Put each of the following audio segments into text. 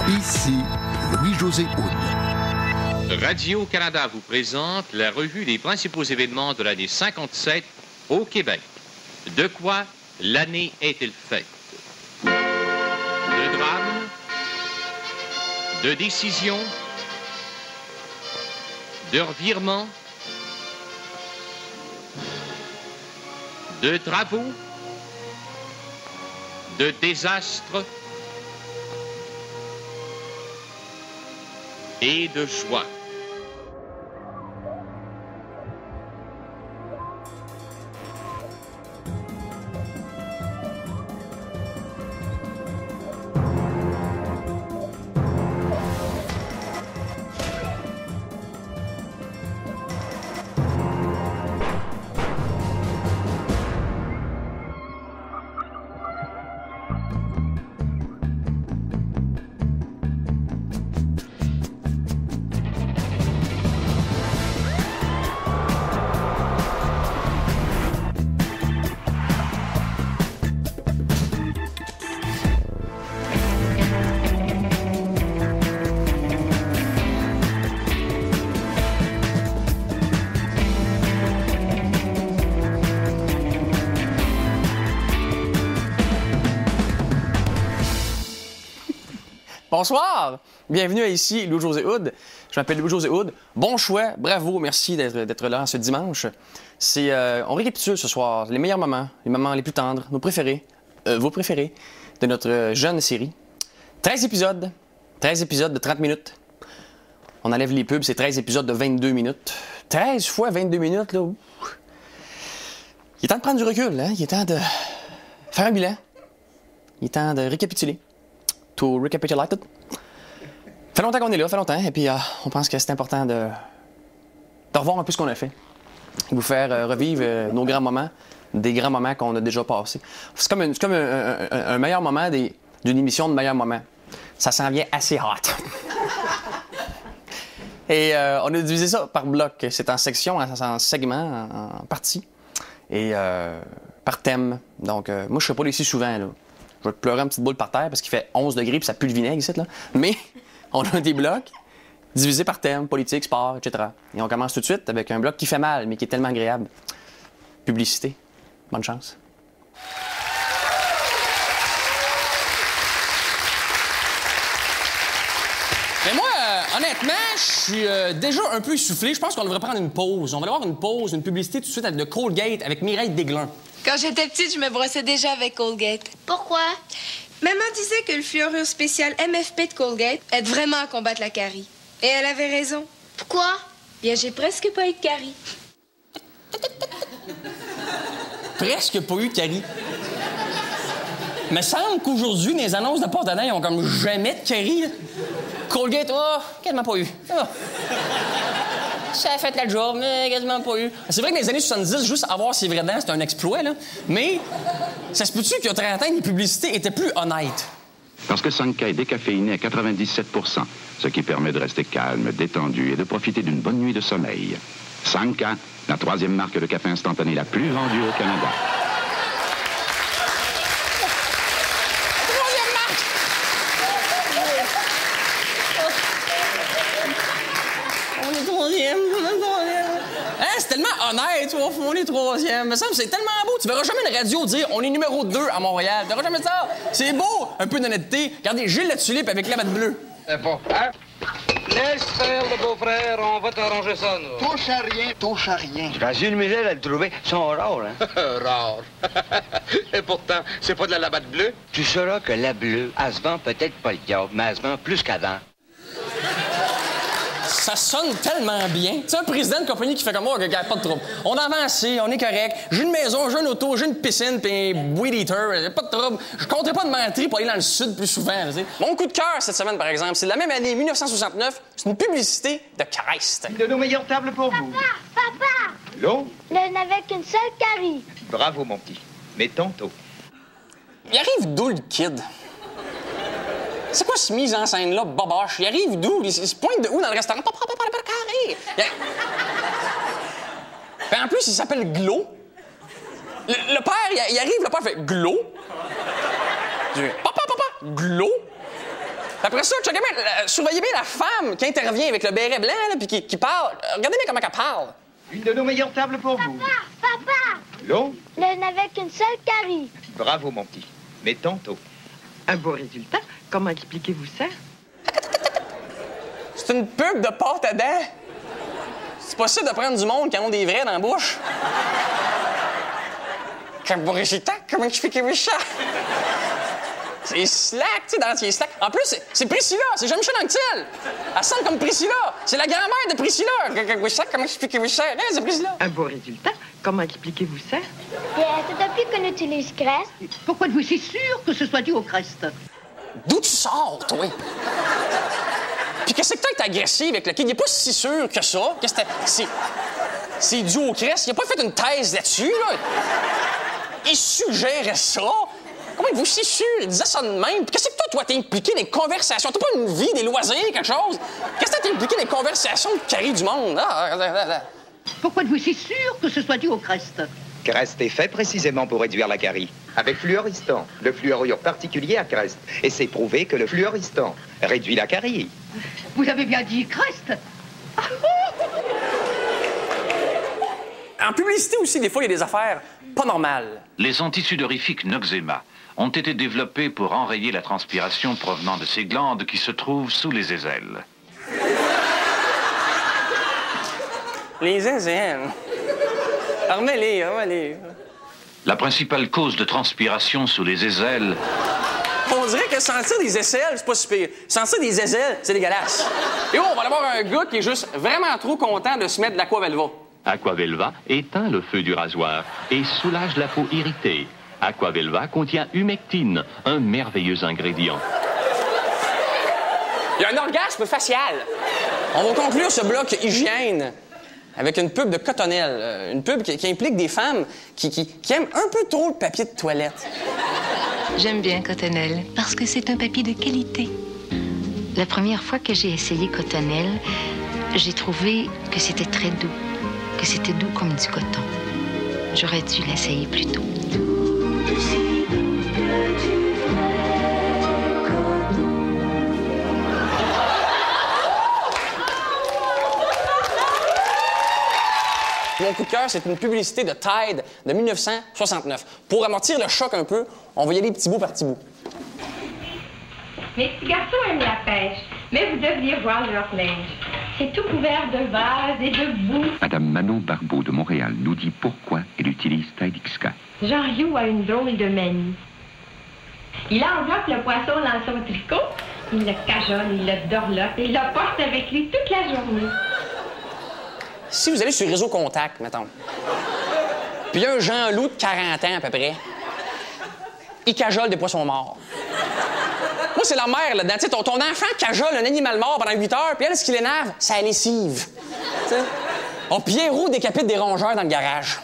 Ici Louis-José Hood. Radio-Canada vous présente la revue des principaux événements de l'année 57 au Québec. De quoi l'année est-elle faite? De drames, de décisions, de revirements, de travaux, de désastres et de joie. Bonsoir! Bienvenue à ici Louis-José Hood. Je m'appelle Louis-José Hood. Bon choix, bravo, merci d'être là ce dimanche. On récapitule ce soir les meilleurs moments, les moments les plus tendres, nos préférés, vos préférés de notre jeune série. 13 épisodes de 30 minutes. On enlève les pubs, c'est 13 épisodes de 22 minutes. 13 fois 22 minutes, là. Il est temps de prendre du recul, hein? Il est temps de faire un bilan. Il est temps de récapituler. To recapitulate. Fait longtemps qu'on est là, fait longtemps, et puis on pense que c'est important de revoir un peu ce qu'on a fait. Vous faire revivre nos grands moments, des grands moments qu'on a déjà passés. C'est comme un meilleur moment d'une émission de meilleurs moments. Ça s'en vient assez hot. Et on a divisé ça par bloc. C'est en sections, en segments, en parties, et par thème. Donc, moi, je ne serai pas là ici souvent, là. Je vais te pleurer une petite boule par terre parce qu'il fait 11 degrés puis ça pue le vinaigre ici, là. Mais on a des blocs divisés par thème, politique, sport, etc. Et on commence tout de suite avec un bloc qui fait mal, mais qui est tellement agréable. Publicité. Bonne chance. Mais moi, honnêtement, je suis déjà un peu essoufflé. Je pense qu'on devrait prendre une pause. On va aller voir une pause, une publicité tout de suite avec de Colgate avec Mireille Desglun. Quand j'étais petite, je me brossais déjà avec Colgate. Pourquoi? Maman disait que le fluorure spécial MFP de Colgate aide vraiment à combattre la carie. Et elle avait raison. Pourquoi? Bien, j'ai presque pas eu de carie. Presque pas eu de carie. Me semble qu'aujourd'hui, les annonces de port d'année, ils ont comme jamais de carie, là. Colgate, quasiment pas eu. Ça a fait la job, mais quasiment pas eu. C'est vrai que dans les années 70, juste avoir ses vrais dents, c'était un exploit, là. Mais ça se peut-tu qu'il y a 30 ans, les publicités étaient plus honnêtes? Parce que Sanka est décaféiné à 97%, ce qui permet de rester calme, détendu et de profiter d'une bonne nuit de sommeil. Sanka, la troisième marque de café instantané la plus vendue au Canada. C'est tellement honnête, on est troisième. Me semble c'est tellement beau. Tu verras jamais une radio dire on est numéro 2 à Montréal. Tu verras jamais ça. C'est beau, un peu d'honnêteté. Regardez, Gilles la tulipe avec la batte bleue. C'est bon, hein? Laisse faire le beau-frère, on va t'arranger ça, nous. Touche à rien, touche à rien. Quand Gilles Michel a le trouvé, ils sont rares, hein? Rares. Et pourtant, c'est pas de la labatte bleue. Tu sauras que la bleue, elle se vend peut-être pas le diable, mais elle se vend plus qu'avant. Ça sonne tellement bien. Tu sais, un président de compagnie qui fait comme moi, regarde, pas de trouble. On a avancé, on est correct. J'ai une maison, j'ai une auto, j'ai une piscine, puis un weed eater, pas de trouble. Je compterais pas de mentir pour aller dans le sud plus souvent. Tu sais. Mon coup de cœur cette semaine, par exemple, c'est de la même année, 1969. C'est une publicité de Christ. De nos meilleures tables pour vous. Papa! L'eau? Elle n'avait qu'une seule carie. Bravo, mon petit. Mais tantôt. Il arrive d'où, le kid? C'est quoi cette mise en scène-là, boboche? Il arrive d'où? Il se pointe de où dans le restaurant? Papa, carré! Ben, en plus, il s'appelle Glo. Le père, il arrive, le père fait Glo. Papa, Glo. Après ça, surveillez bien la femme qui intervient avec le béret blanc, là, puis qui parle. Regardez bien comment elle parle. Une de nos meilleures tables pour vous. Papa! L'eau? Je n'avais qu'une seule carie. Bravo, mon petit. Mais tantôt. Un beau résultat. Comment expliquez-vous ça? C'est une pub de pâte à dents. C'est possible de prendre du monde qui ont des vrais dans la bouche. Quel beau résultat, comment expliquez-vous ça? C'est Slack, tu sais, dentier Slack. En plus, c'est Priscilla, c'est Jean-Michel Anctil. Elle semble comme Priscilla. C'est la grand-mère de Priscilla. Comment expliquez-vous ça? Hein, c'est Priscilla. Un beau résultat. Comment expliquez-vous ça? C'est depuis qu'on utilise Crest. Pourquoi êtes-vous si sûr que ce soit dû au Crest? D'où tu sors, toi? Puis qu'est-ce que t'as été agressive avec le kid? Il est pas si sûr que ça. C'est dû au Crest. Il a pas fait une thèse là-dessus, là. Il suggérait ça. Comment êtes-vous si sûr? Il disait ça de même. Puis qu'est-ce que toi, t'es impliqué dans les conversations? T'as pas une vie, des loisirs, quelque chose? Qu'est-ce que t'es impliqué dans les conversations de Carrie du monde? Pourquoi êtes-vous si sûr que ce soit dû au Crest? Crest est fait précisément pour réduire la carie. Avec fluoristan, le fluorure particulier à Crest. Et c'est prouvé que le fluoristan réduit la carie. Vous avez bien dit Crest? En publicité aussi, des fois, il y a des affaires pas normales. Les antisudorifiques Noxema ont été développés pour enrayer la transpiration provenant de ces glandes qui se trouvent sous les aisselles. Les aisselles. Remets-les. La principale cause de transpiration sous les aisselles... On dirait que sentir des aisselles, c'est pas si pire. Sentir des aisselles, c'est dégueulasse. Et on va aller voir un gars qui est juste vraiment trop content de se mettre de l'Aquavelva. Aquavelva éteint le feu du rasoir et soulage la peau irritée. Aquavelva contient humectine, un merveilleux ingrédient. Il y a un orgasme facial. On va conclure ce bloc hygiène avec une pub de Cottonelle. Une pub qui implique des femmes qui aiment un peu trop le papier de toilette. J'aime bien Cottonelle parce que c'est un papier de qualité. La première fois que j'ai essayé Cottonelle, j'ai trouvé que c'était très doux, que c'était doux comme du coton. J'aurais dû l'essayer plus tôt. Mon coup de cœur, c'est une publicité de Tide de 1969. Pour amortir le choc un peu, on va y aller petit bout par petit bout. Mes petits garçons aiment la pêche, mais vous devriez voir leur linge. C'est tout couvert de vases et de boue. Madame Manon Barbeau de Montréal nous dit pourquoi elle utilise Tide XK. Jean Rioux a une drôle de manie. Il enveloppe le poisson dans son tricot, il le cajole, il le dorlote et il le porte avec lui toute la journée. Si vous allez sur Réseau Contact, mettons, puis il y a un Jean-Loup de 40 ans à peu près, il cajole des poissons morts. Moi, c'est la mère là-dedans. Tu sais, ton enfant cajole un animal mort pendant 8 heures, puis elle, ce qui l'énerve, c'est la lessive. On Pierrot décapite des rongeurs dans le garage.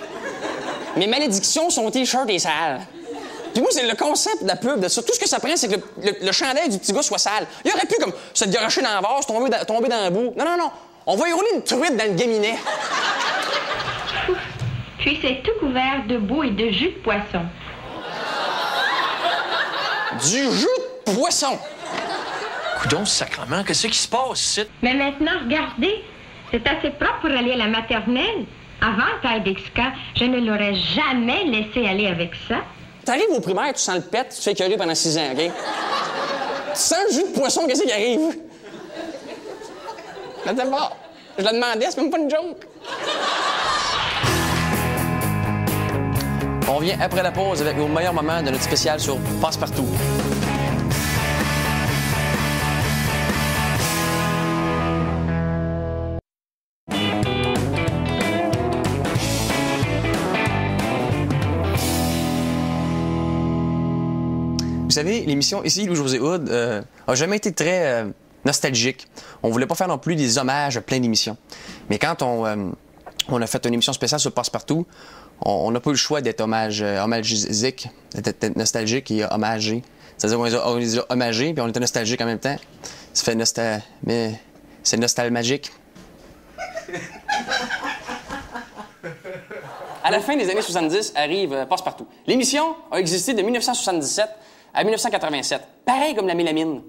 Mes malédictions, son T-shirt est sale. Puis moi, c'est le concept de la pub de ça. Tout ce que ça prend, c'est que le chandail du petit gars soit sale. Il aurait pu, comme, se garocher dans la vase, tomber dans la boue. Non. On va y rouler une truite dans le gaminet. Puis c'est tout couvert de boue et de jus de poisson. Du jus de poisson? Coudon, sacrement, qu'est-ce qui se passe ici? Mais maintenant, regardez, c'est assez propre pour aller à la maternelle. Avant Tide XK, je ne l'aurais jamais laissé aller avec ça. T'arrives au primaire, tu sens le pet, tu te fais écœurer pendant 6 ans, OK? Tu sens le jus de poisson, qu'est-ce qui arrive? Je le demandais, c'est même pas une joke. On revient après la pause avec nos meilleurs moments de notre spécial sur Passe-Partout. Vous savez, l'émission ici, Louis-José Hood, a jamais été très nostalgique. On voulait pas faire non plus des hommages à plein d'émissions. Mais quand on a fait une émission spéciale sur Passe-Partout, on n'a pas eu le choix d'être homagique, d'être nostalgique et hommagé. C'est-à-dire qu'on les a hommagés, puis on était nostalgique en même temps. Ça fait mais c'est nostalmagique. À la fin des années 70 arrive Passe-Partout. L'émission a existé de 1977 à 1987. Pareil comme la mélamine.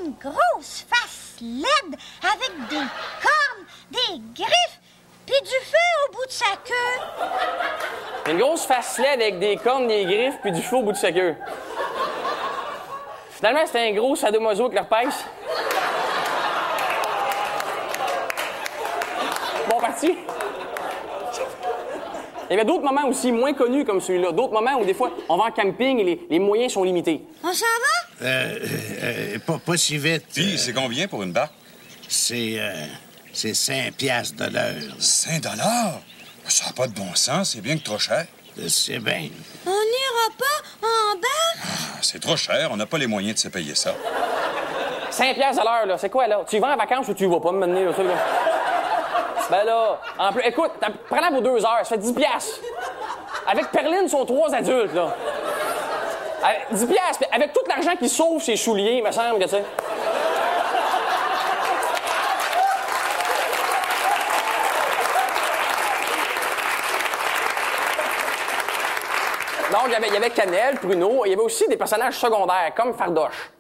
une grosse face laide avec des cornes, des griffes, puis du feu au bout de sa queue. Une grosse face laide avec des cornes, des griffes, puis du feu au bout de sa queue. Finalement, c'était un gros sadomaso avec leur pèse. Bon parti. Il y avait d'autres moments aussi moins connus comme celui-là. D'autres moments où, des fois, on va en camping et les moyens sont limités. On s'en va? Pas si vite. Puis, c'est combien pour une barque? C'est 5 piastres de l'heure. 5 $? Ça n'a pas de bon sens, c'est bien que trop cher. C'est bien. On n'ira pas en barque? Ah, c'est trop cher, on n'a pas les moyens de se payer ça. 5 piastres à l'heure, là, c'est quoi, là? Tu y vas en vacances ou tu y vas pas, me mener, là, ça, là? Ben là, en plus, écoute, prends-la pour 2 heures, ça fait 10 piastres. Avec Perline, ils sont 3 adultes, là. 10 piastres, avec tout l'argent qui sauve ses souliers, il me semble que, tu sais. Donc, il y avait Cannelle, Pruneau, il y avait aussi des personnages secondaires, comme Fardoche.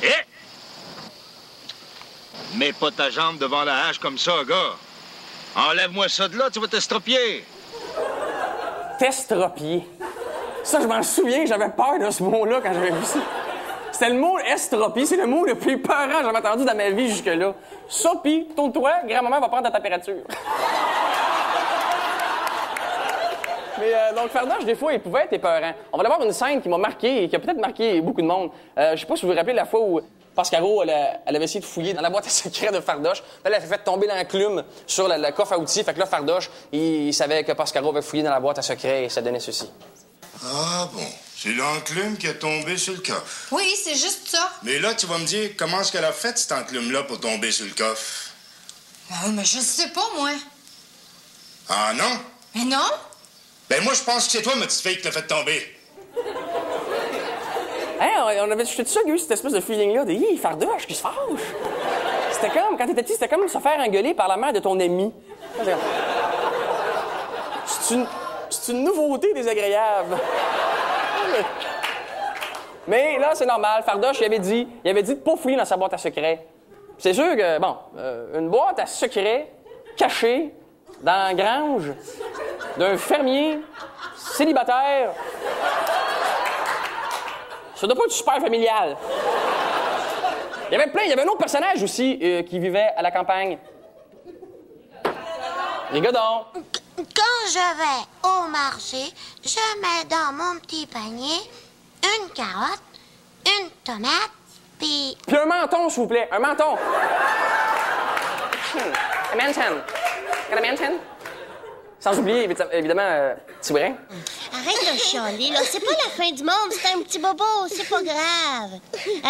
Eh! Mets pas ta jambe devant la hache comme ça, gars. Enlève-moi ça de là, tu vas t'estropier. T'estropier. Ça, je m'en souviens, j'avais peur de ce mot-là quand j'avais vu ça. C'était le mot estropie, c'est le mot le plus peurant que j'avais entendu dans ma vie jusque-là. Ça, pis, tourne-toi, grand-maman va prendre ta température. Mais donc, Fardoche, des fois, il pouvait être épeurant. On va aller voir une scène qui m'a marqué et qui a peut-être marqué beaucoup de monde. Je sais pas si vous vous rappelez la fois où Pascaro, elle avait essayé de fouiller dans la boîte à secrets de Fardoche. Elle a fait tomber l'enclume sur le coffre à outils. Fait que là, Fardoche, il savait que Pascaro avait fouillé dans la boîte à secrets et ça donnait ceci. Ah bon, c'est l'enclume qui est tombé sur le coffre. Oui, c'est juste ça. Mais là, tu vas me dire comment est-ce qu'elle a fait, cette enclume-là, pour tomber sur le coffre? Ah, mais je sais pas, moi. Ah non? Mais non? Ben moi, je pense que c'est toi, ma petite fille, qui l'a fait tomber. Hein, on avait jeté ça, eu cette espèce de feeling-là de « Fardoche, qui se fâche! » C'était comme, quand t'étais petit, c'était comme se faire engueuler par la mère de ton ami. C'est une nouveauté désagréable. Mais là, c'est normal. Fardoche, il avait dit de pas fouiller dans sa boîte à secrets. C'est sûr que, bon, une boîte à secrets cachée dans la grange d'un fermier célibataire, ça doit pas être super familial. Il y avait un autre personnage aussi qui vivait à la campagne. Les godons. Quand je vais au marché, je mets dans mon petit panier une carotte, une tomate, puis un menton, s'il vous plaît. Un menton. Un menton. Got a menton? Sans oublier, évidemment, Tibrin. Arrête de chialer, là. C'est pas la fin du monde, c'est un petit bobo, c'est pas grave.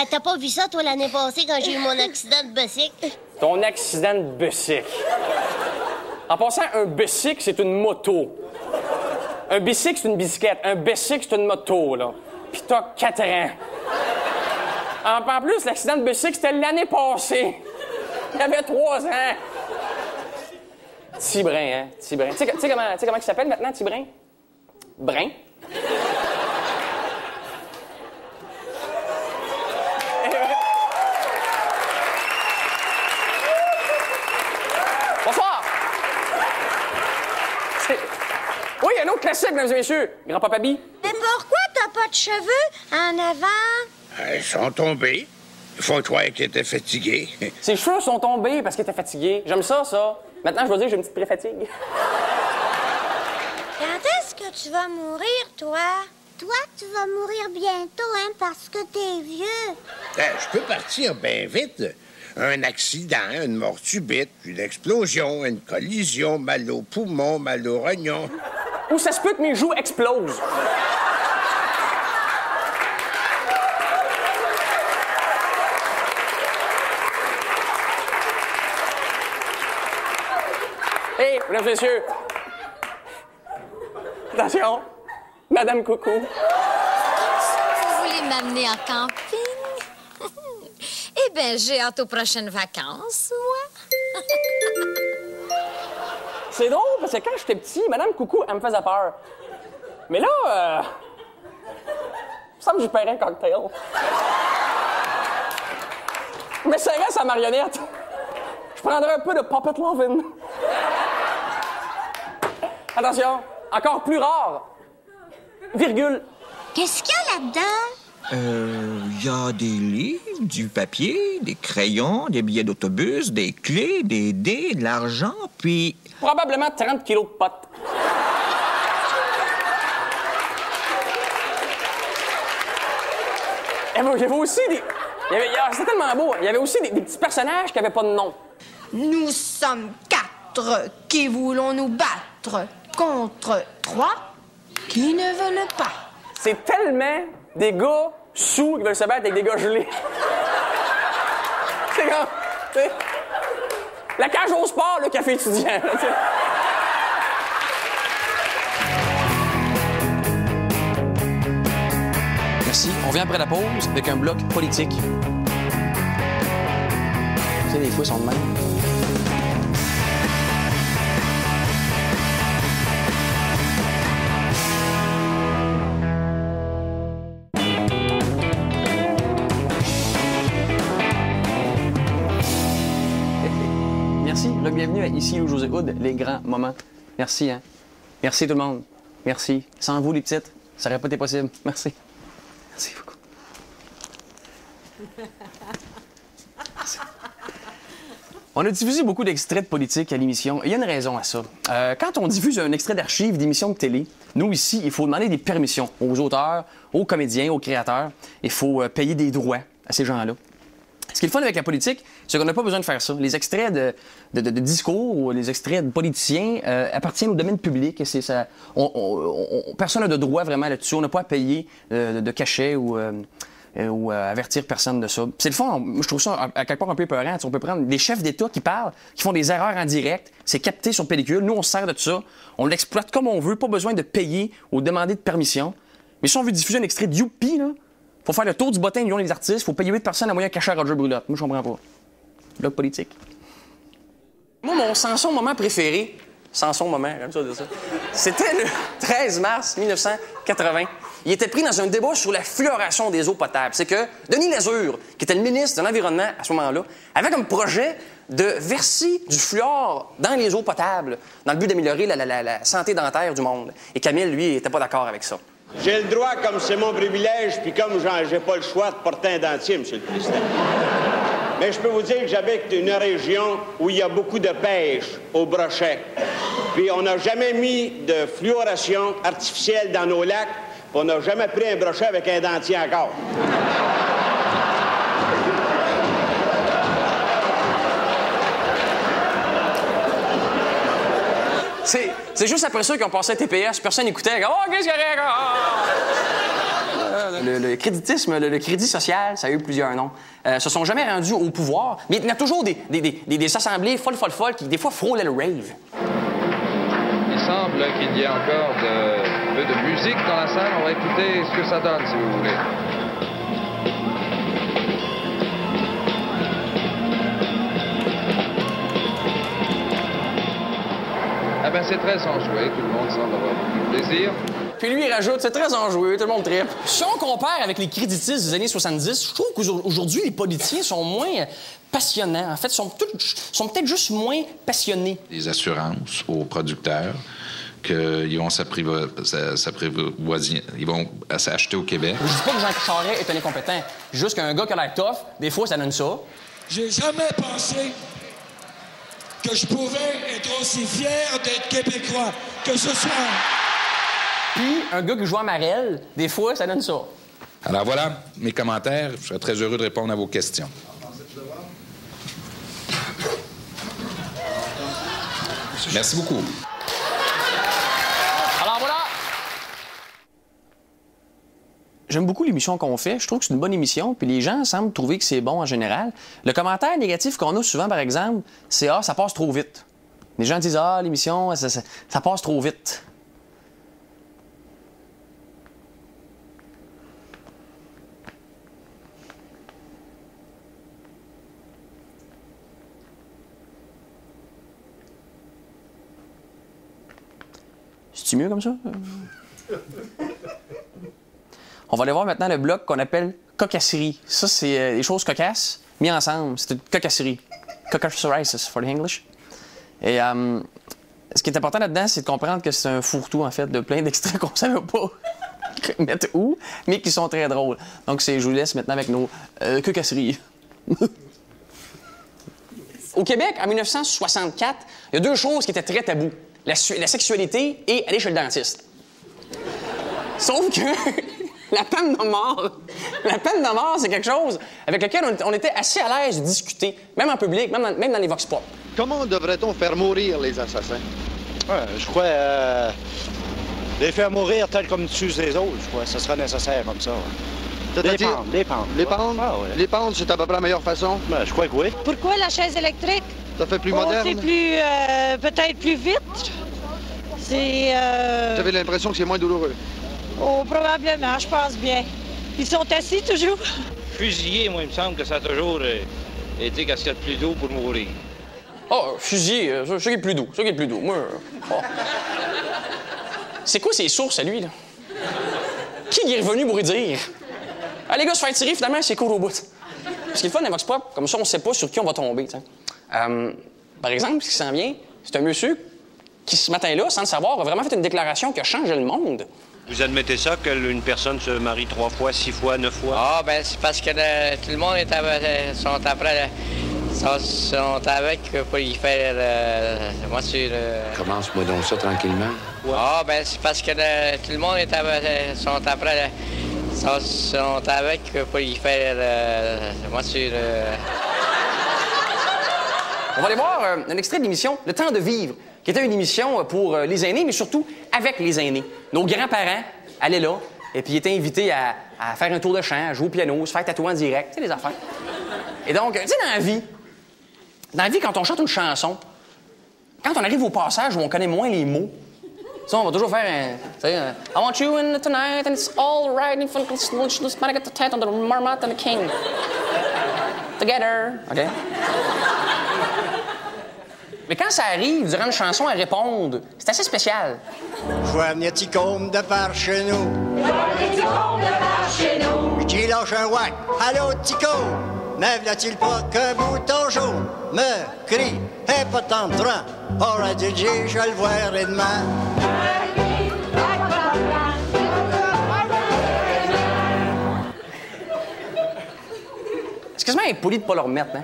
T'as pas vu ça, toi, l'année passée, quand j'ai eu mon accident de bicycle? Ton accident de bicycle. En passant, un bicycle, c'est une moto. Un bicycle, c'est une bicyclette. Un bicycle, c'est une moto, là. Pis t'as 4 ans. En plus, l'accident de bicycle, c'était l'année passée. Il avait 3 ans. Tibrin, hein? Tibrin. Tu sais comment il s'appelle maintenant, Tibrin? Brin. Bonsoir! Oui, un autre classique, mesdames et messieurs. Grand-papa Bi. Mais pourquoi t'as pas de cheveux en avant? Ils sont tombés. Il faut croire qu'ils étaient fatigués. Ses cheveux sont tombés parce qu'il était fatigué. J'aime ça. Maintenant, je dois dire que j'ai une petite pré-fatigue. Quand est-ce que tu vas mourir, toi? Toi, tu vas mourir bientôt, hein, parce que t'es vieux. Je peux partir bien vite. Un accident, une mort subite, une explosion, une collision, mal au poumon, mal au rognon. Ou ça se peut que mes joues explosent. Hé, mesdames et messieurs. Attention, Madame Coucou. Vous voulez m'amener en camping? Eh bien, j'ai hâte aux prochaines vacances, moi. C'est drôle, parce que quand j'étais petit, Madame Coucou, elle me faisait peur. Mais là, me semble que je paierais un cocktail. Je m'essayerais sa marionnette. Je prendrais un peu de Puppet Lovin'. Attention, encore plus rare. Virgule. Qu'est-ce qu'il y a là-dedans? Il y a des livres, du papier, des crayons, des billets d'autobus, des clés, des dés, de l'argent, puis... Probablement 30 kilos de potes. Il y avait aussi des... C'était tellement beau. Il y avait aussi des petits personnages qui n'avaient pas de nom. Nous sommes 4 qui voulons nous battre contre 3 qui ne veulent pas. C'est tellement des gars sous qui veulent se battre avec des gars gelés. C'est comme... T'sais, la cage au sport, le café étudiant. Là, merci. On vient après la pause avec un bloc politique. Tu sais, des fois, ils sont de même. Merci. Là, bienvenue à Ici ou José Hood, les grands moments. Merci, hein. Merci tout le monde. Merci. Sans vous, les petites, ça n'aurait pas été possible. Merci. Merci beaucoup. Merci. On a diffusé beaucoup d'extraits de politique à l'émission. Il y a une raison à ça. Quand on diffuse un extrait d'archives d'émissions de télé, nous, ici, il faut demander des permissions aux auteurs, aux comédiens, aux créateurs. Il faut payer des droits à ces gens-là. Ce qui est le fun avec la politique, c'est qu'on n'a pas besoin de faire ça. Les extraits de discours ou les extraits de politiciens appartiennent au domaine public. Et personne n'a de droit vraiment là-dessus. On n'a pas à payer de cachet ou avertir personne de ça. C'est le fun. Je trouve ça à quelque part un peu épeurant. On peut prendre des chefs d'État qui parlent, qui font des erreurs en direct. C'est capté sur pellicule. Nous, on se sert de ça. On l'exploite comme on veut. Pas besoin de payer ou demander de permission. Mais si on veut diffuser un extrait de Youpi, là, faut faire le tour du bottin de l'Union des artistes, faut payer 8 personnes à moyen cachet à Roger Brulotte. Moi, je comprends pas. Bloc politique. Moi, mon Samson moment préféré, Samson moment, j'aime ça dire ça, c'était le 13 mars 1980. Il était pris dans un débat sur la fluoration des eaux potables. C'est que Denis Lazure, qui était le ministre de l'Environnement à ce moment-là, avait comme projet de verser du fluor dans les eaux potables dans le but d'améliorer la santé dentaire du monde. Et Camille, lui, n'était pas d'accord avec ça. J'ai le droit, comme c'est mon privilège, puis comme j'ai pas le choix de porter un dentier, M. le Président. Mais je peux vous dire que j'habite une région où il y a beaucoup de pêche au brochet. Puis on n'a jamais mis de fluoration artificielle dans nos lacs, puis on n'a jamais pris un brochet avec un dentier encore. C'est juste après ça qu'ils ont passé à TPS, personne n'écoutait. Oh, qu'est-ce qu'il y a? Le créditisme, le crédit social, ça a eu plusieurs noms. Se sont jamais rendus au pouvoir, mais il y a toujours des assemblées folles qui, des fois, frôlaient le rave. Il semble qu'il y ait encore un peu de musique dans la salle. On va écouter ce que ça donne, si vous voulez. Ah ben c'est très enjoué, tout le monde semble avoir beaucoup de plaisir. Puis lui, il rajoute, c'est très enjoué, tout le monde tripe. Si on compare avec les créditistes des années 70, je trouve qu'aujourd'hui, les politiciens sont moins passionnants. En fait, sont peut-être juste moins passionnés. Des assurances aux producteurs qu'ils vont ils vont s'acheter au Québec. Je dis pas que Jean Charest est un incompétent. Juste qu'un gars qui a l'air tough, des fois, ça donne ça. J'ai jamais pensé que je pouvais être aussi fier d'être québécois que ce soir. Puis, un gars qui joue à Marelle, des fois, ça donne ça. Alors voilà mes commentaires. Je serais très heureux de répondre à vos questions. Merci beaucoup. Alors voilà. J'aime beaucoup l'émission qu'on fait. Je trouve que c'est une bonne émission. Puis les gens semblent trouver que c'est bon en général. Le commentaire négatif qu'on a souvent, par exemple, c'est « Ah, ça passe trop vite ». Les gens disent « Ah, l'émission, ça passe trop vite ». C'est mieux comme ça? On va aller voir maintenant le bloc qu'on appelle cocasserie. Ça, c'est des choses cocasses mises ensemble. C'est une cocasserie. Cocasseries for the English. Et ce qui est important là-dedans, c'est de comprendre que c'est un fourre-tout, en fait, de plein d'extraits qu'on ne savait pas mettre où, mais qui sont très drôles. Donc, je vous laisse maintenant avec nos cocasseries. Au Québec, en 1964, il y a deux choses qui étaient très tabous. La sexualité et aller chez le dentiste. Sauf que la peine de mort, c'est quelque chose avec lequel on était assez à l'aise de discuter, même en public, même dans les vox pop. Comment devrait-on faire mourir les assassins? Je crois les faire mourir tels comme tu tues les autres, je crois. Ça serait nécessaire comme ça. Les pendre. Les pendre? Ah, ouais. Les pendre, c'est à peu près la meilleure façon? Ben, je crois que oui. Pourquoi la chaise électrique? Ça fait plus moderne? C'est plus... peut-être plus vite. C'est... Vous avez l'impression que c'est moins douloureux? Oh, probablement, je pense bien. Ils sont assis toujours? Fusillé, moi, il me semble que ça a toujours été qu'est-ce qu'il y a de plus doux pour mourir. Oh, fusillé, ça qui est plus doux, Moi, oh. C'est quoi ces sources à lui, là? Qui est revenu pour y dire? Ah, les gars, se faire tirer, finalement, c'est cool au bout. Ce qui est le fun dans Vox Pop, comme ça, on sait pas sur qui on va tomber, t'sais. Par exemple, ce qui s'en vient, c'est un monsieur qui, ce matin-là, sans le savoir, a vraiment fait une déclaration qui a changé le monde. Vous admettez ça, qu'une personne se marie 3 fois, 6 fois, 9 fois? Ah, ben c'est parce que tout le monde sont avec pour y faire... moi, c'est le... Commence-moi donc ça tranquillement. Ah, ben c'est parce que tout le monde sont avec pour y faire... moi, c'est le... On va aller voir un extrait de l'émission Le Temps de vivre, qui était une émission pour les aînés, mais surtout avec les aînés. Nos grands-parents allaient là, et puis ils étaient invités à faire un tour de chant, à jouer au piano, se faire tatouer en direct, tu sais, les affaires. Et donc, tu sais, dans la vie, quand on chante une chanson, quand on arrive au passage où on connaît moins les mots, tu sais, on va toujours faire I want you in tonight, and it's all right in front of the tent on the marmot and the king. Together. OK? Mais quand ça arrive, durant une chanson, à répondre, c'est assez spécial. Je vois venir Ticôme de par chez nous. Je vois venir Ticôme de par chez nous. J'y lâche un whack. Allô, Ticôme, ne v'là-t-il pas qu'un bouton jaune me crie, et pas tant de temps. Aura DJ, je vais le voir et demain. C'est quasiment impoli de pas le remettre, hein?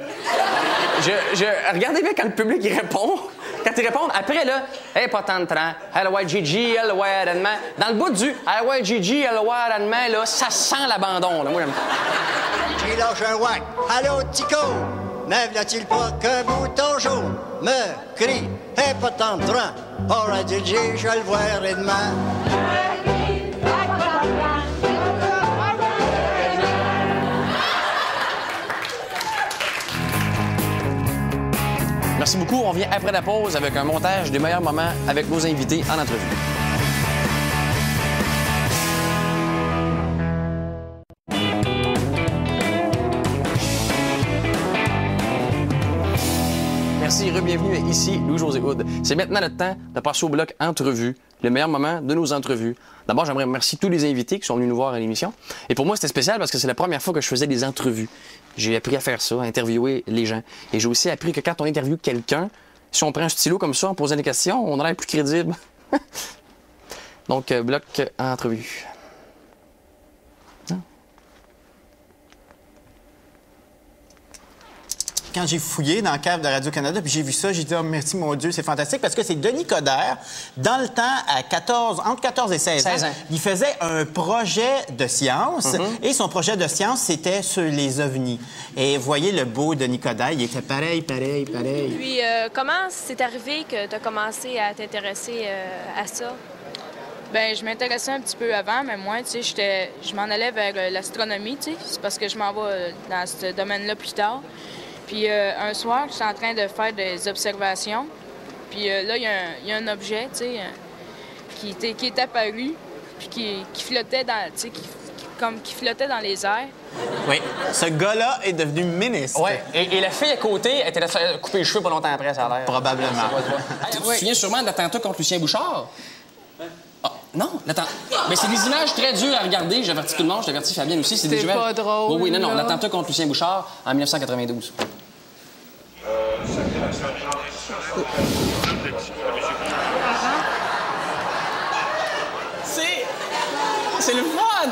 Regardez bien quand le public il répond. Quand ils répondent, après, là, hey, pas tant de temps. Hello, Gigi, hello, demain. Dans le bout du hello, Gigi, hello, demain, là, ça sent l'abandon, là. Moi, j'aime. J'y lâche un whack. Allô, Tico, ne v'là-t-il pas qu'un bouton jaune me crie, et pas tant de temps. Aura Gigi, je vais le voir et demain. Merci beaucoup. On vient après la pause avec un montage des meilleurs moments avec nos invités en entrevue. Merci, re-bienvenue ici, Louis-José Hood. C'est maintenant le temps de passer au bloc entrevue, le meilleur moment de nos entrevues. D'abord, j'aimerais remercier tous les invités qui sont venus nous voir à l'émission. Et pour moi, c'était spécial parce que c'est la première fois que je faisais des entrevues. J'ai appris à faire ça, à interviewer les gens. Et j'ai aussi appris que quand on interviewe quelqu'un, si on prend un stylo comme ça, en posant des questions, on a l'air plus crédible. Donc, bloc entrevue. Quand j'ai fouillé dans la cave de Radio-Canada, puis j'ai vu ça, j'ai dit « Oh, merci, mon Dieu, c'est fantastique », parce que c'est Denis Coderre, dans le temps, entre 14 et 16 ans, il faisait un projet de science, et son projet de science, c'était sur les ovnis. Et voyez le beau Denis Coderre, il était pareil. Puis, comment c'est arrivé que tu as commencé à t'intéresser à ça? Bien, je m'intéressais un petit peu avant, mais moi, tu sais, je m'en allais vers l'astronomie, tu sais, c'est parce que je m'en vais dans ce domaine-là plus tard. Puis un soir, j'étais en train de faire des observations. Puis là, il y a un objet, tu sais, qui est apparu, puis qui flottait dans, tu sais, qui flottait dans les airs. Oui, ce gars-là est devenu ministre. Oui, et la fille à côté, elle était là couper les cheveux pas longtemps après, ça a l'air. Probablement. Tu te souviens sûrement de l'attentat contre Lucien Bouchard? Ah, Non, attends. Mais c'est des images très dures à regarder. J'avertis tout le monde, je t'avertis Fabienne aussi. C'est des C'est images... pas drôle, Oui, non, là. l'attentat contre Lucien Bouchard en 1992. C'est le fun!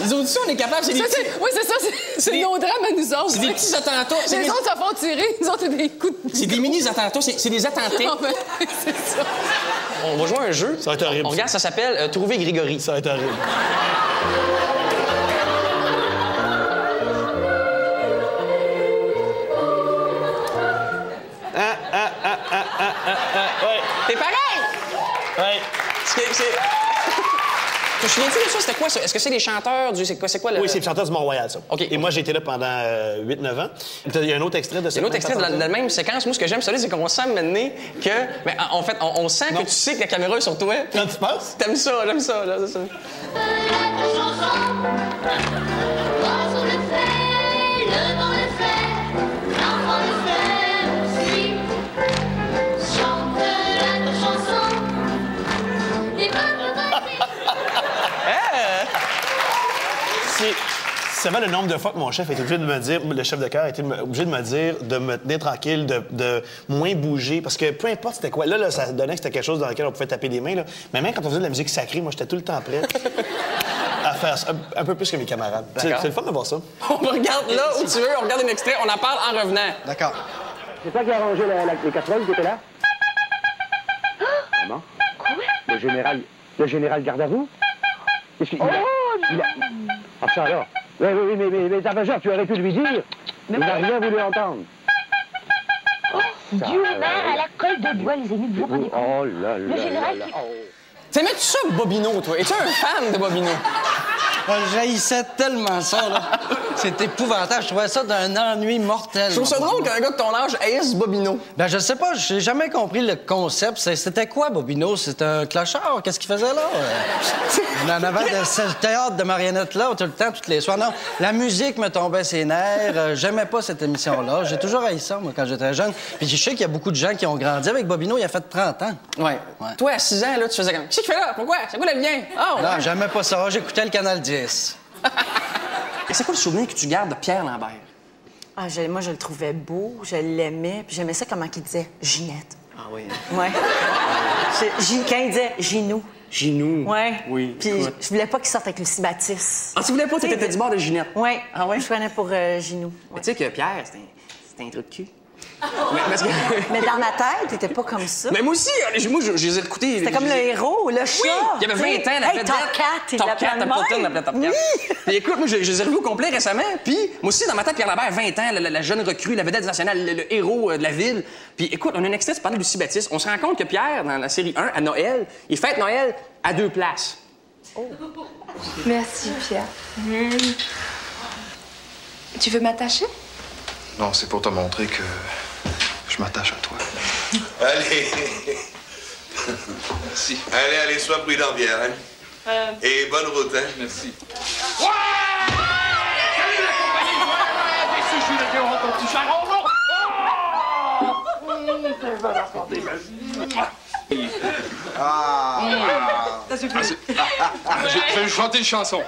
Les auditions, on est capable, c'est des petits... Oui, c'est ça, c'est nos drames à nous autres. C'est des petits attentats. Les autres se font tirer, nous autres, c'est des coups de... C'est des mini-attentats, c'est des attentés. Non, mais c'est ça. On va jouer à un jeu. Ça va être horrible. On regarde, ça s'appelle Trouver Grégory. Ça va être horrible. Ouais. T'es pareil! Ouais. Tu te souviens-tu de ça? C'était quoi, ça? Est-ce que c'est les chanteurs du... C'est quoi le... Oui, c'est les chanteurs du Mont-Royal, ça. OK. Et moi, j'ai été là pendant 8-9 ans. Il y a un autre extrait de ça. Il y a un autre extrait de la même séquence. Moi, ce que j'aime, c'est qu'on sent mener que... Mais en fait, on sent que tu sais que la caméra est sur toi. Quand tu passes? T'aimes ça, j'aime ça, là, c'est ça. Tu savais le nombre de fois que mon chef était obligé de me dire, le chef de chœur était obligé de me dire de me tenir tranquille, de moins bouger, parce que peu importe c'était quoi. Là, ça donnait que c'était quelque chose dans lequel on pouvait taper des mains. Là. Mais même quand on faisait de la musique sacrée, moi, j'étais tout le temps prêt à faire ça, un peu plus que mes camarades. C'est le fun de voir ça. On regarde là où tu veux, on regarde un extrait, on en parle en revenant. D'accord. C'est toi qui as rangé les casseroles qui étaient là? Comment? Quoi? Le général garde à vous? Qu'est-ce qu'il a? Ah, ça alors? Oui, mais Ravageur, tu aurais pu lui dire. Il n'a rien voulu entendre. Dieu mère à la colle de bois, les amis, vous rendez compte? Oh là là. Le général là, qui... T'aimais-tu ça, Bobino, toi? Es-tu un fan de Bobino? J'haïssais tellement ça, là. C'était épouvantable. Je trouvais ça d'un ennui mortel. Je trouve ça drôle qu'un gars de ton âge haïsse Bobino. Ben, je sais pas, j'ai jamais compris le concept. C'était quoi, Bobino? C'était un clochard? Qu'est-ce qu'il faisait là? On en avait ce théâtre de marionnettes là, tout le temps, toutes les soirs. Non, la musique me tombait ses nerfs. J'aimais pas cette émission-là. J'ai toujours haï ça, moi, quand j'étais jeune. Puis je sais qu'il y a beaucoup de gens qui ont grandi avec Bobino. Il a fait 30 ans. Ouais. Toi, à 6 ans, là, tu faisais comme... Qu'est-ce qu'il fait là? Pourquoi? C'est quoi le lien? Oh, non, j'aimais pas ça. J'écoutais le Canal 10. Et c'est quoi le souvenir que tu gardes de Pierre Lambert? Ah, moi, je le trouvais beau, je l'aimais, puis j'aimais ça comment il disait Ginette. Ah oui. Ouais. Quand il disait Ginou. Ginou. Ouais. Oui. Puis je voulais pas qu'il sorte avec Lucie Baptiste. Ah, tu voulais pas? T'étais du bord de Ginette. Ouais. Ah ouais? Je prenais pour Ginou. Ouais. Tu sais que Pierre, c'était un truc de cul. Mais dans ma tête, t'étais pas comme ça. Mais moi aussi, moi, je les ai écoutés. C'était comme le héros, le chat. Oui, il y avait 20 ans, la vedette. Top 4, il l'appelait de même. Top 4. Oui. Puis écoute, moi, je les ai revus au complet récemment. Puis moi aussi, dans ma tête, Pierre Lambert, 20 ans, la jeune recrue, la vedette nationale, le héros de la ville. Puis écoute, on a un extrait, tu parlais de Lucie Baptiste. On se rend compte que Pierre, dans la série 1, à Noël, il fête Noël à 2 places. Oh. Merci, Pierre. Tu veux m'attacher? Non, c'est pour te montrer que je m'attache à toi. Allez. Merci. Allez, sois prudent, Pierre. Hein? Et bonne route, hein? Merci. Ouais! Salut la compagnie! Ouais! Déçu, je suis le héros, ton petit charron! Ça suffit. Je vais chanter une chanson.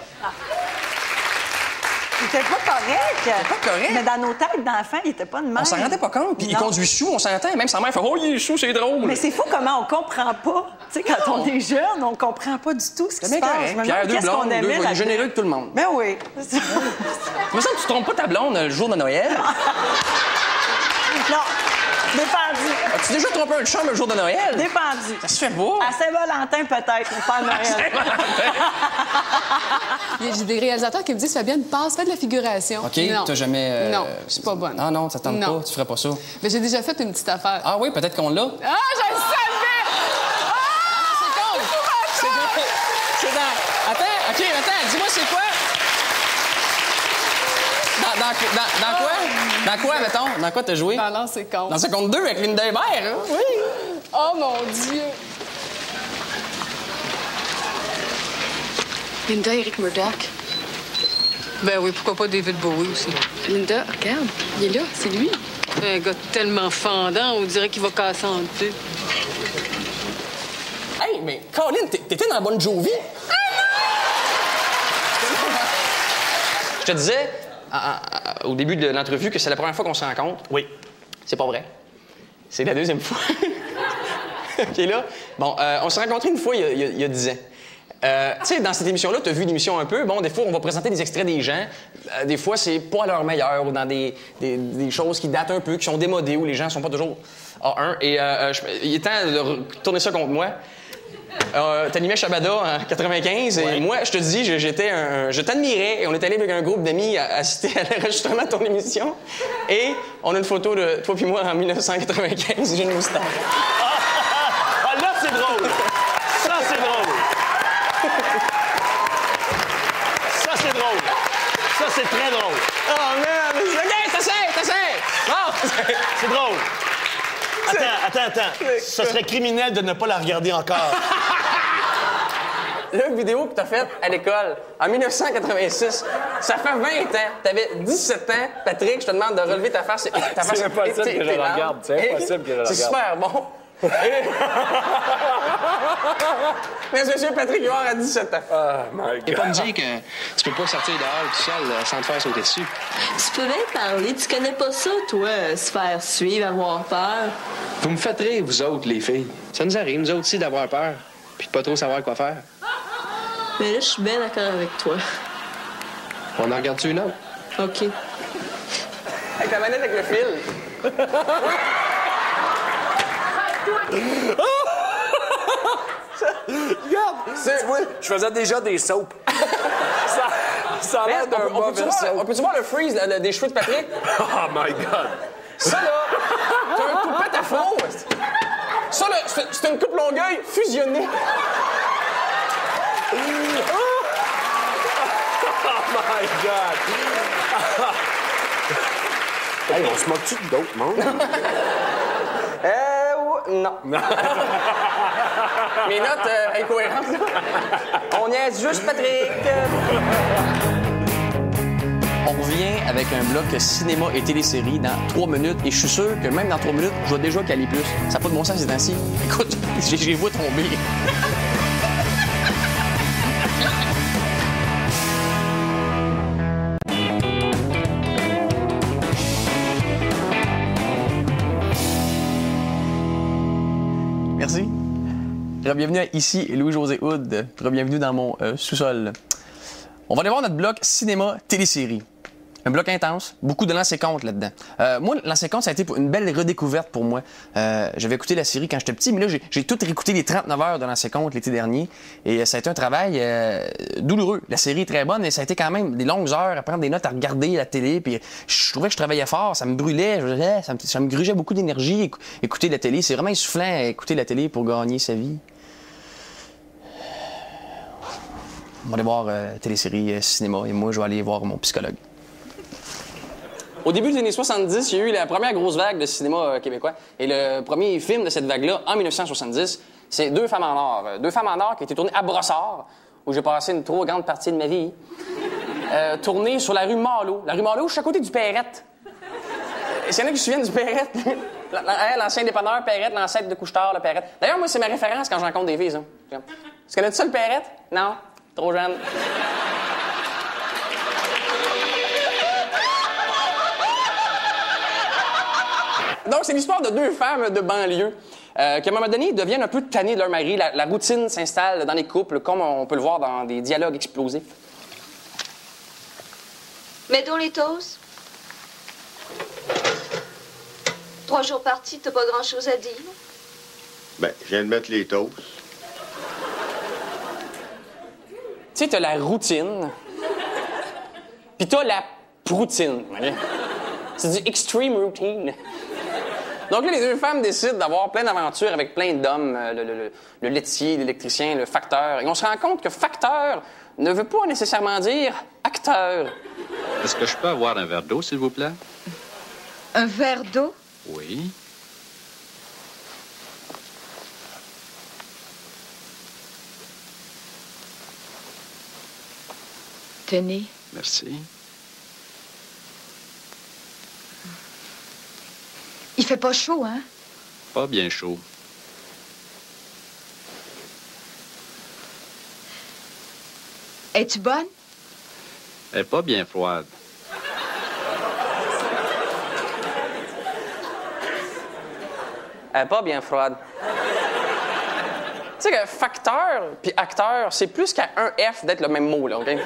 Il était pas correct. Pas correct. Mais dans nos têtes d'enfants, il était pas de même. On s'en rendait pas compte. Puis il conduit sous, on s'entend. Même sa mère fait « Oh, il est sous, c'est drôle. » Mais c'est fou comment on comprend pas. Tu sais, quand on est jeune, on comprend pas du tout ce qui se passe. Pierre, 2 blondes, 2, il est généreux que tout le monde. Ben oui. Mais ça, tu trompes pas ta blonde le jour de Noël? Non. Dépendu. As-tu déjà trompé un chum le jour de Noël? Dépendu. Ça se fait pas. À Saint-Valentin, peut-être, mais pas à Noël. J'ai des réalisateurs qui me disent Fabienne, fais de la figuration. OK, t'as jamais. Non, je suis pas bonne. Ah non, ça tente pas, tu ferais pas ça. Mais j'ai déjà fait une petite affaire. Ah oui, peut-être qu'on l'a. Ah, je le savais! Ah! C'est con! C'est dans. Attends, dis-moi c'est quoi? Dans quoi? Dans quoi, mettons? Dans quoi t'as joué? Dans L'An, c'est con. Dans 52 avec Linda Hébert, hein? Oui. Oh, mon Dieu. Linda, Eric Murdoch. Ben oui, pourquoi pas David Bowie aussi. Linda, regarde, il est là, c'est lui. Un gars tellement fendant, on dirait qu'il va casser en deux. Hey, mais quand Caroline, t'étais dans Bon Jovi? Je te disais au début de l'entrevue que c'est la première fois qu'on se rencontre. Oui. C'est pas vrai. C'est la deuxième fois. OK, là. Bon, on s'est rencontrés une fois il y a 10 ans. Tu sais, dans cette émission-là, tu as vu l'émission un peu. Bon, des fois, on va présenter des extraits des gens. Des fois, c'est pas à leur meilleur ou dans des choses qui datent un peu, qui sont démodées, où les gens sont pas toujours A1. Et il est temps de tourner ça contre moi. T'animais Shabada en 95 et moi, je te dis, je t'admirais et on est allé avec un groupe d'amis assister à l'enregistrement de ton émission et on a une photo de toi puis moi en 1995, j'ai une moustache. Ah, là, c'est drôle! Ça, c'est drôle! Ça, c'est drôle! Ça, c'est très drôle! Oh, man! OK, t'essaies! Bon! C'est drôle! Attends. Ça serait criminel de ne pas la regarder encore. La vidéo que t'as faite à l'école en 1986, ça fait 20 ans. T'avais 17 ans. Patrick, je te demande de relever ta face. C'est impossible que je la regarde. C'est impossible que je la regarde. C'est super bon. Mais monsieur Patrick Huard a 17 ans. Oh my God. Et pas me dire que tu peux pas sortir dehors tout seul sans te faire sauter dessus. Tu peux bien parler. Tu connais pas ça, toi, se faire suivre, avoir peur. Vous me faites rire, vous autres, les filles. Ça nous arrive, nous autres aussi, d'avoir peur. Puis de pas trop savoir quoi faire. Mais là, je suis bien d'accord avec toi. On en regarde-tu une autre? OK. Avec ta manette avec le fil. Regarde! Tu vois, je faisais déjà des soaps. ça a l'air d'un mauvais soap. On peut-tu voir le freeze des cheveux de Patrick? Oh my God! Ça, là, t'as un coup de pète à fond. Ça, là, c'est une coupe Longueuil fusionnée. Oh my God! Hey, on se moque-tu d'autres mondes? Non. Mes notes incohérentes. On niaise juste Patrick. On revient avec un bloc cinéma et télésérie dans 3 minutes. Et je suis sûr que même dans 3 minutes, je vais déjà caler plus. Ça n'a pas de bon sens ces temps-ci. Écoute, je les vois tomber. Merci. Bienvenue à ici, Louis-José Hood. Bienvenue dans mon sous-sol. On va aller voir notre bloc cinéma télésérie. Un bloc intense, beaucoup de lancers compte là-dedans. Moi, lancers compte, ça a été une belle redécouverte pour moi. J'avais écouté la série quand j'étais petit, mais là, j'ai tout réécouté les 39 heures de lancers compte l'été dernier. Et ça a été un travail douloureux. La série est très bonne, mais ça a été quand même des longues heures à prendre des notes, à regarder la télé. Puis je trouvais que je travaillais fort, ça me brûlait, ça me grugeait beaucoup d'énergie. Écouter la télé, c'est vraiment essoufflant, écouter la télé pour gagner sa vie. On va aller voir télésérie, cinéma, et moi, je vais aller voir mon psychologue. Au début des années 70, il y a eu la première grosse vague de cinéma québécois. Et le premier film de cette vague-là, en 1970, c'est Deux femmes en or. Deux femmes en or qui a été tourné à Brossard, où j'ai passé une trop grande partie de ma vie. Tourné sur la rue Marleau. La rue Marleau, je suis à côté du Perrette. Est-ce qu'il y en a qui se souviennent du Perrette? L'ancien dépanneur Perrette, l'ancêtre de Couche-Tard, le Perrette. D'ailleurs, moi, c'est ma référence quand je rencontre des filles, ça. Est-ce connais-tu ça, le Perrette? Non? Trop jeune. Donc, c'est l'histoire de deux femmes de banlieue qui, à un moment donné, deviennent un peu tannées de leur mari. La routine s'installe dans les couples, comme on peut le voir dans des dialogues explosifs. Mets donc les toasts. 3 jours partis, t'as pas grand-chose à dire. Ben, je viens de mettre les toasts. Tu sais, t'as la routine, puis t'as la proutine. Okay? C'est du extreme routine. Donc là, les deux femmes décident d'avoir plein d'aventures avec plein d'hommes, le laitier, l'électricien, le facteur. Et on se rend compte que facteur ne veut pas nécessairement dire acteur. Est-ce que je peux avoir un verre d'eau, s'il vous plaît? Un verre d'eau? Oui. Tenez. Merci. Il fait pas chaud, hein? Pas bien chaud. Es-tu bonne? Elle est pas bien froide. Elle est pas bien froide. Tu sais que facteur puis acteur, c'est plus qu'à un F d'être le même mot, là, OK? Tu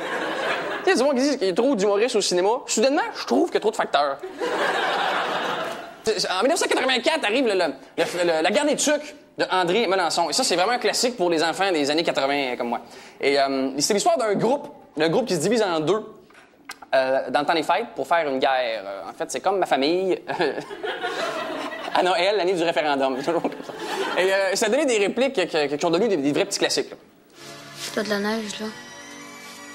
sais, du monde qui dit qu'il y a trop d'humoristes au cinéma. Soudainement, je trouve qu'il y a trop de facteurs. En 1984 arrive La guerre des tucs de André Melançon. Et ça, c'est vraiment un classique pour les enfants des années 80 comme moi. Et c'est l'histoire d'un groupe qui se divise en deux dans le temps des fêtes pour faire une guerre. En fait, c'est comme ma famille à Noël, l'année du référendum. Toujours comme ça. Et ça a donné des répliques qui ont devenu des vrais petits classiques. T'as de la neige, là.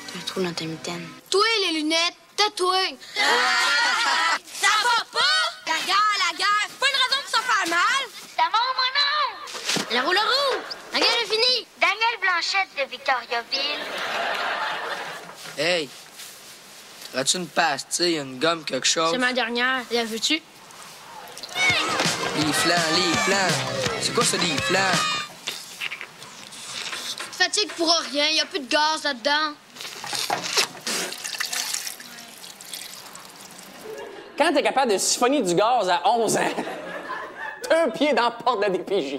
T'as un trou dans ta mitaine. Toi, les lunettes, tatoué. Ça va pas? La guerre, pas une raison pour se faire mal. Ça va, mon nom? Le roule-roux. La guerre est finie. Daniel Blanchette de Victoriaville. Hey, as-tu une pastille, une gomme, quelque chose? C'est ma dernière. La veux-tu? Les flancs. C'est quoi ça, les flancs? Fatigue pour rien. Y a plus de gaz là-dedans. Quand t'es capable de siphonner du gaz à 11 ans, t'as un pied dans la porte de la DPJ.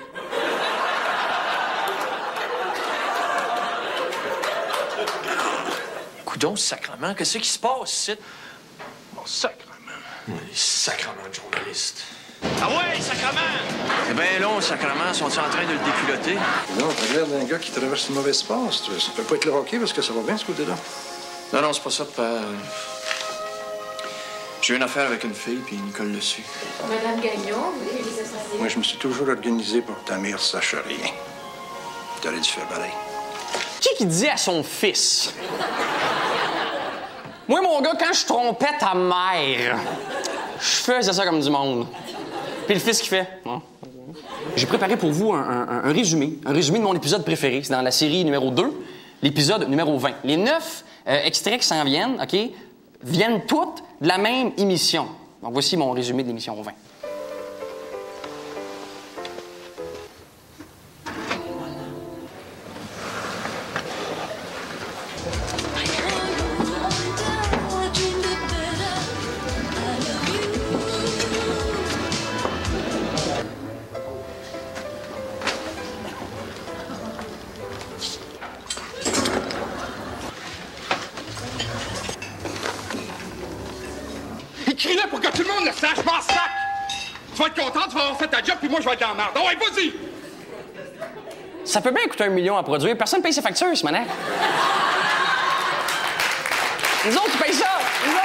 Coudon, sacrement, qu'est-ce qui se passe ici? Bon, sacrement. Les sacrements de journalistes. Ah ouais, sacrement! C'est bien long, sacrement. Sont-ils en train de le déculotter? Non, t'as l'air d'un gars qui traverse une mauvaise passe. Ça peut pas être le hockey parce que ça va bien, ce côté-là. Non, c'est pas ça, papa. J'ai eu une affaire avec une fille, puis Nicole le suit. Madame Gagnon, oui, les associés. Moi, je me suis toujours organisé pour que ta mère sache rien. T'aurais dû faire pareil. Qui dit à son fils? Moi, mon gars, quand je trompais ta mère, je faisais ça comme du monde. Puis le fils qui fait... Hein? J'ai préparé pour vous un résumé de mon épisode préféré. C'est dans la série numéro 2, l'épisode numéro 20. Les 9 extraits qui s'en viennent, OK, viennent toutes de la même émission. Donc, voici mon résumé de l'émission 20. Écris-le pour que tout le monde le sache, je m'en sac! Tu vas être content, tu vas avoir fait ta job, puis moi, je vais être dans la merde. Ah ouais, vas-y! Ça peut bien coûter 1 million à produire. Personne ne paye ses factures, ce manette. Nous autres, qui payent ça! Nous autres!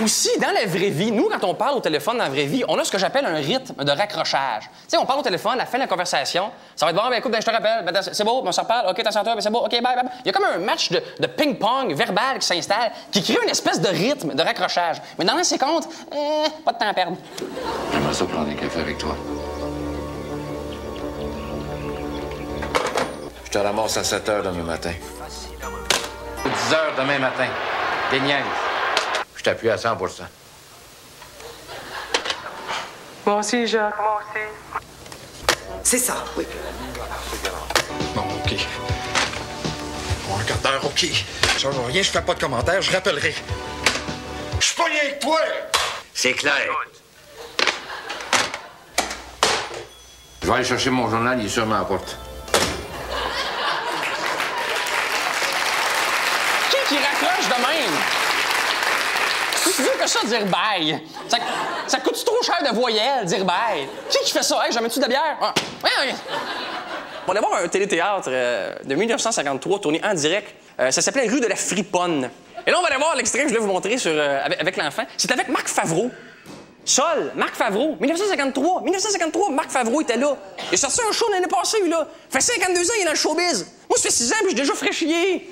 Aussi, dans la vraie vie, nous, quand on parle au téléphone dans la vraie vie, on a ce que j'appelle un rythme de raccrochage. Tu sais, on parle au téléphone, à la fin de la conversation, ça va être bon, ben écoute, ben, je te rappelle, ben, c'est beau, on se reparle, OK, t'as toi, ben c'est beau, OK, bye, bye. Il y a comme un match de ping-pong verbal qui s'installe, qui crée une espèce de rythme de raccrochage. Mais dans un séquence, pas de temps à perdre. J'aimerais ça prendre un café avec toi. Je te ramasse à 7 h demain matin. 10 h demain matin. Des niaises. Je t'appuie à 100 %. Moi aussi, Jacques, moi aussi. C'est ça, oui. Bon, OK. Bon, un quart d'heure, OK. Je vois rien, je fais pas de commentaires, je rappellerai. Je suis pas rien que toi! C'est clair. Je vais aller chercher mon journal, il est sur ma porte. Qui raccroche de même? C'est dur que ça, dire bye. Ça coûte trop cher de voyelles, dire bye. Qui fait ça? Hey, j'amène-tu de la bière? Ah. Ouais. On va aller voir un téléthéâtre de 1953 tourné en direct. Ça s'appelait Rue de la Friponne. Et là, on va aller voir l'extrait que je voulais vous montrer avec l'enfant. C'est avec Marc Favreau. Sol, Marc Favreau. 1953, Marc Favreau était là. Il a sorti un show l'année passée, lui, là. Fait 52 ans, il est dans le showbiz. Moi, ça fait 6 ans, puis j'ai déjà fraîchillé.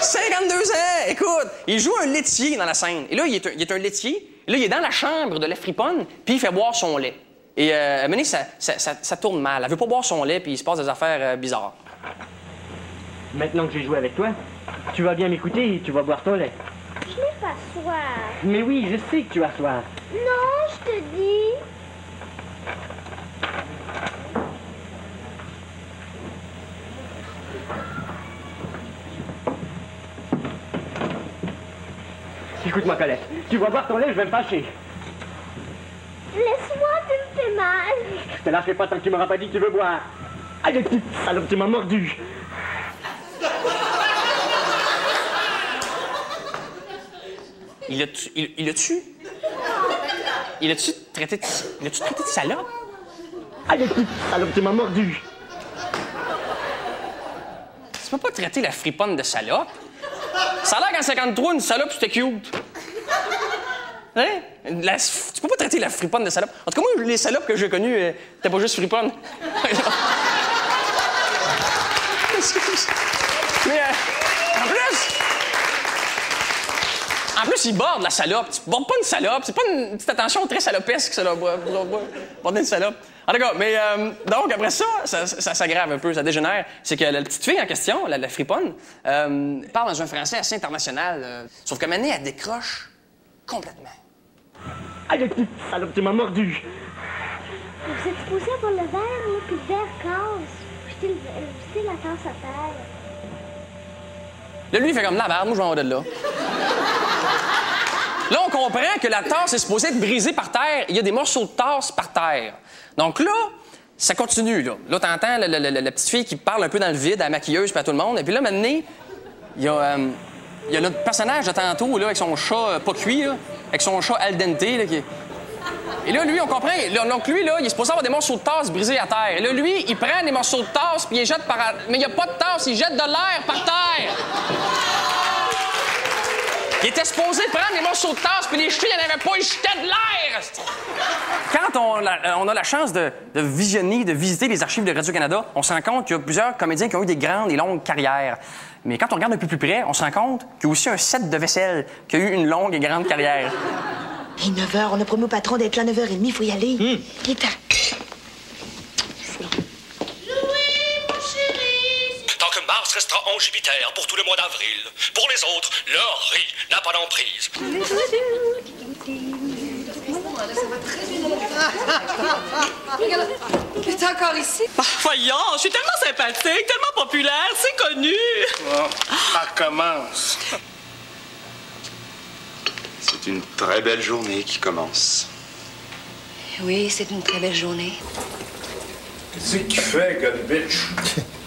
52 ans! Écoute, il joue un laitier dans la scène. Et là, il est un laitier. Et là, il est dans la chambre de la friponne, puis il fait boire son lait. Et à un moment donné, ça tourne mal. Elle veut pas boire son lait, puis il se passe des affaires bizarres. Maintenant que j'ai joué avec toi, tu vas bien m'écouter et tu vas boire ton lait. Je n'ai pas soif. Mais oui, je sais que tu as soif. Non, je te dis. Écoute-moi, Colette. Tu vas voir ton lait, je vais me fâcher. Laisse-moi, tu me fais mal. Je te lâcherai pas tant que tu m'auras pas dit que tu veux boire. Allez, petite salope, tu m'as mordu. Il a-tu traité de salope? Allez, petite salope, tu m'as mordu. Tu peux pas traiter la friponne de salope? Ça a l'air qu'en 53, une salope, c'était cute. Hein? Tu peux pas traiter la friponne de salope. En tout cas, moi, les salopes que j'ai connues, t'es pas juste friponne. Excuse. Mais en plus, il borde la salope. Tu bordes pas une salope. C'est pas une petite attention très salopesque, ça, là. Border une salope. En tout cas, mais donc, après ça s'aggrave un peu, ça dégénère. C'est que la petite fille en question, la friponne, parle dans un français assez international. Sauf que maintenant, elle décroche complètement. Allez, petite salope, tu m'as mordu. Vous êtes supposé avoir le verre, là, puis le verre casse. Jeter la tasse à terre. Là, lui, il fait comme la merde, moi, je m'en vais de là. Là, on comprend que la tasse est supposée être brisée par terre. Il y a des morceaux de tasse par terre. Donc là, ça continue, là. Là, t'entends la petite fille qui parle un peu dans le vide à la maquilleuse puis à tout le monde. Et puis là, maintenant, il y a notre personnage de tantôt, là, avec son chat pas cuit, là, avec son chat al dente, là, qui... Et là, lui, on comprend. Donc, lui, là, il est supposé avoir des morceaux de tasse brisés à terre. Et là, lui, il prend des morceaux de tasse puis il les jette par... Mais il n'y a pas de tasse, il jette de l'air par terre. Il était supposé prendre des morceaux de tasse puis les jeter, il n'y en avait pas, il jetait de l'air. Quand on a la chance de visionner, de visiter les archives de Radio-Canada, on se rend compte qu'il y a plusieurs comédiens qui ont eu des grandes et longues carrières. Mais quand on regarde un peu plus près, on se rend compte qu'il y a aussi un set de vaisselle qui a eu une longue et grande carrière. Et 9h, on a promis au patron d'être là à 9h30, il faut y aller. Il est temps. Tant que Mars restera en Jupiter pour tout le mois d'avril. Pour les autres, leur riz n'a pas d'emprise. T'es encore ici? Bah, voyons, je suis tellement sympathique, tellement populaire, c'est connu. Bon, ça commence. C'est une très belle journée qui commence. Oui, c'est une très belle journée. Qu'est-ce qu'il fait, gars de bitch?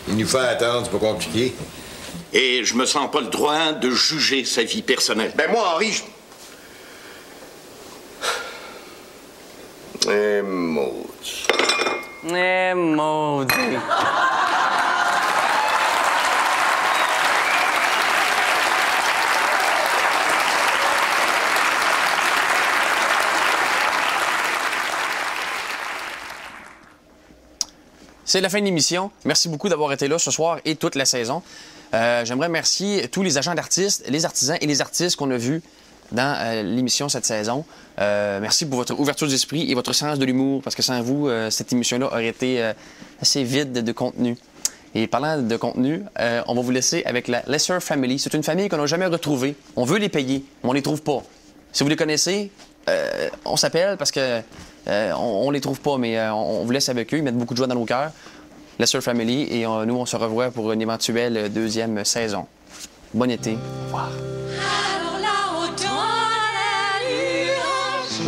Il nous fait attendre, c'est pas compliqué. Et je me sens pas le droit de juger sa vie personnelle. Ben moi, Henri, je... Eh, maudit. Eh, maudit. C'est la fin de l'émission. Merci beaucoup d'avoir été là ce soir et toute la saison. J'aimerais remercier tous les agents d'artistes, les artisans et les artistes qu'on a vus dans l'émission cette saison. Merci pour votre ouverture d'esprit et votre sens de l'humour, parce que sans vous, cette émission-là aurait été assez vide de contenu. Et parlant de contenu, on va vous laisser avec la Lesser Family. C'est une famille qu'on n'a jamais retrouvée. On veut les payer, mais on les trouve pas. Si vous les connaissez, on s'appelle parce que on les trouve pas, mais on vous laisse avec eux. Ils mettent beaucoup de joie dans nos cœurs. Lesser Family. Et nous, on se revoit pour une éventuelle deuxième saison. Bon été. Au revoir. Alors là-haut dans la nuage,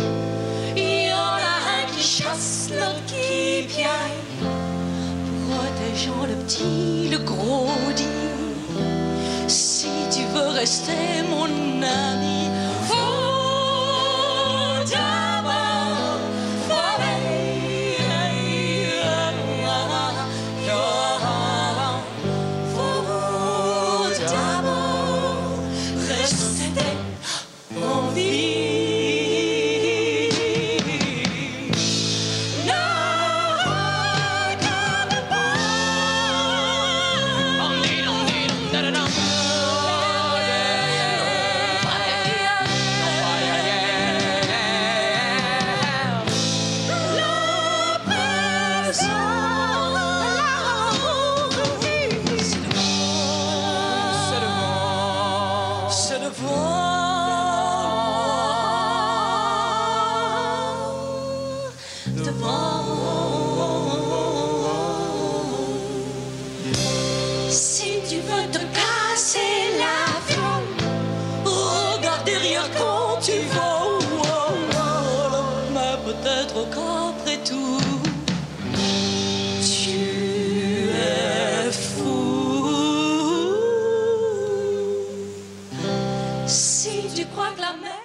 il y en a un qui chasse, l'autre qui piaille, protégeant le petit, le gros dit. Si tu veux rester mon ami, faut d'abord tu crois que la mer